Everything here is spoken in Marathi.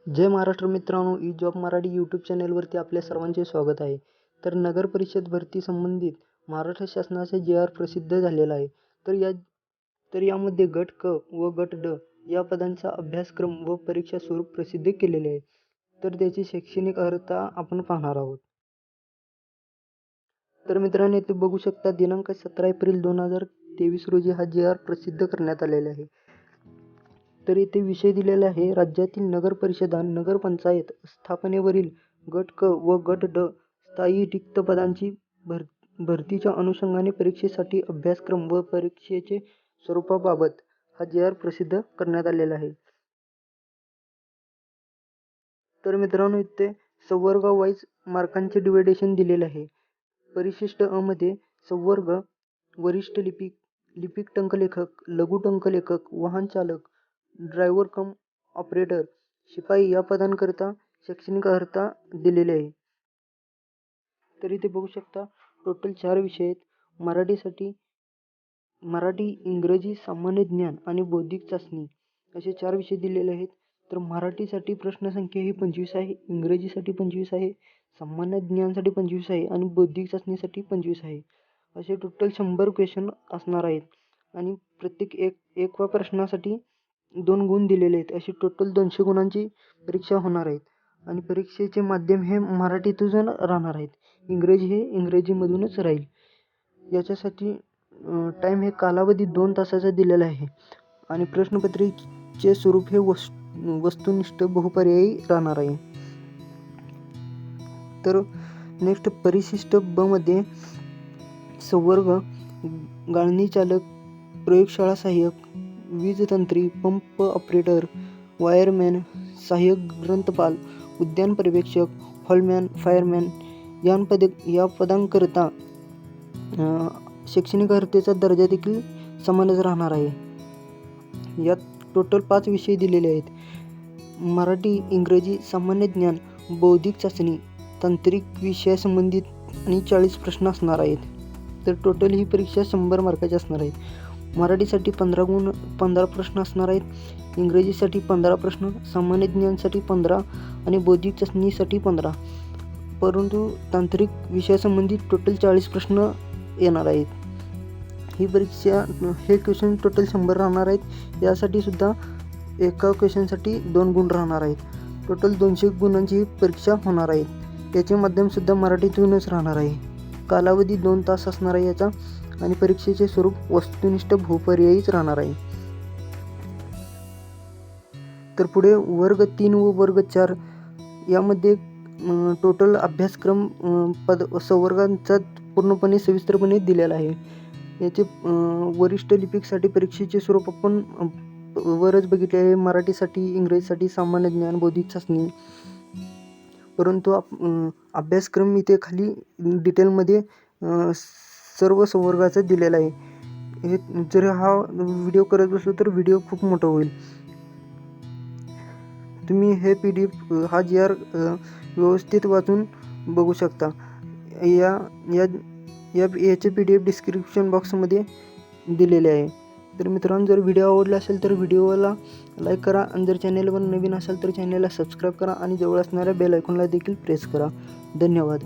जय महाराष्ट्र मित्रांनो, ई जॉब मराठी यूट्यूब चॅनलवरती आपल्या सर्वांचे स्वागत आहे. तर नगर परिषद भरती संबंधित महाराष्ट्र शासनाचा JR प्रसिद्ध झालेला आहे. यामध्ये गट क व गट ड या पदांचा अभ्यासक्रम व परीक्षा स्वरूप प्रसिद्ध केलेले आहे. तर त्याची शैक्षणिक अर्हता आपण पाहणार आहोत. तर मित्रांनो, इथे बघू शकता दिनांक 17 एप्रिल 2023 रोजी हा JR प्रसिद्ध करण्यात आलेला आहे. तर इथे विषय दिलेला आहे, राज्यातील नगर परिषदा नगरपंचायत स्थापनेवरील गट क व गट ड स्थायी रिक्त पदांची भरतीच्या अनुषंगाने परीक्षेसाठी अभ्यासक्रम व परीक्षेचे स्वरूपाबाबत हा JR प्रसिद्ध करण्यात आलेला आहे. तर मित्रांनो, इथे संवर्ग वाईज मार्कांचे डिव्हायडेशन दिलेले आहे. परिशिष्ट अ मध्ये संवर्ग वरिष्ठ लिपिक टंकलेखक, लघु टंकलेखक, वाहन चालक, ड्रायव्हर कम ऑपरेटर, शिपाई या पदांकरिता शैक्षणिक अर्हता दिलेली आहे. तर इथे बघू शकता टोटल 4 विषय आहेत. मराठी, इंग्रजी, सामान्य ज्ञान आणि बौद्धिक चाचणी असे 4 विषय दिलेले आहेत. तर मराठीसाठी प्रश्नसंख्या ही 25 आहे, इंग्रजीसाठी 25 आहे, सामान्य ज्ञानसाठी 25 आहे आणि बौद्धिक चाचणीसाठी 25 आहे. असे टोटल 100 क्वेश्चन असणार आहेत आणि प्रत्येक एका प्रश्नासाठी 2 गुण दिलेले आहेत. अशी टोटल 200 गुणांची परीक्षा होणार आहेत आणि परीक्षेचे माध्यम हे मराठीतून राहणार आहेत. इंग्रजी हे इंग्रजीमधूनच राहील. याच्यासाठी टाईम हे कालावधी 2 तासाचा दिलेला आहे आणि प्रश्नपत्रिकेचे स्वरूप हे वस्तुनिष्ठ बहुपर्यायी राहणार आहे. तर नेक्स्ट परिशिष्ट ब मध्ये संवर्ग गाळणी चालक, प्रयोगशाळा सहाय्यक, वीजतंत्री, पंप ऑपरेटर, वायरमॅन, सहाय्यक ग्रंथपाल, उद्यान पर्यवेक्षक, हॉलमॅन, फायरमॅन या पदांकरिता शैक्षणिक अर्हतेचा दर्जा देखील समानच राहणार आहे. यात टोटल 5 विषय दिलेले आहेत. मराठी, इंग्रजी, सामान्य ज्ञान, बौद्धिक चाचणी, तांत्रिक विषयासंबंधित आणि 40 प्रश्न असणार आहेत. तर टोटल ही परीक्षा 100 मार्काची असणार आहेत. मराठीसाठी 15 प्रश्न असणार आहेत, इंग्रजीसाठी 15 प्रश्न, सामान्य ज्ञानसाठी 15 आणि बौद्धिक चाचणीसाठी 15. परंतु तांत्रिक विषयासंबंधित टोटल 40 प्रश्न येणार आहेत. ही परीक्षा हे क्वेश्चन टोटल 100 राहणार आहेत. यासाठी सुद्धा एका क्वेश्चनसाठी 2 गुण राहणार आहेत. टोटल 200 गुणांची परीक्षा होणार आहे. याचे माध्यमसुद्धा मराठीतूनच राहणार आहे. कालावधी 2 तास असणार आहे याचा आणि परीक्षेचे स्वरूप वस्तुनिष्ठ बहुपर्यायीच राहणार आहे. तर पुढे वर्ग 3 व वर्ग 4 यामध्ये टोटल अभ्यासक्रम संवर्गांचा पूर्णपणे सविस्तरपणे दिलेला आहे. याचे वरिष्ठ लिपिकसाठी परीक्षेचे स्वरूप आपण वरच बघितले आहे. मराठीसाठी, इंग्रजीसाठी सामान्य ज्ञान, बौद्धिक चाचणी. परंतु अभ्यासक्रम इथे खाली डिटेलमध्ये सर्व संवर्गाचा दिलेला आहे. हे जर हा व्हिडिओ करत बसलो तर व्हिडिओ खूप मोठा होईल. तुम्ही हे PDF हा JR व्यवस्थित वाचून बघू शकता. याचे PDF डिस्क्रिप्शन बॉक्समध्ये दिलेले आहे. तर मित्रांनो, जर व्हिडिओ आवडला असेल तर व्हिडिओला लाईक करा आणि जर चॅनलवर नवीन असाल तर चॅनलला सबस्क्राईब करा आणि जवळ असणाऱ्या बेल आयकॉनला देखील प्रेस करा. धन्यवाद.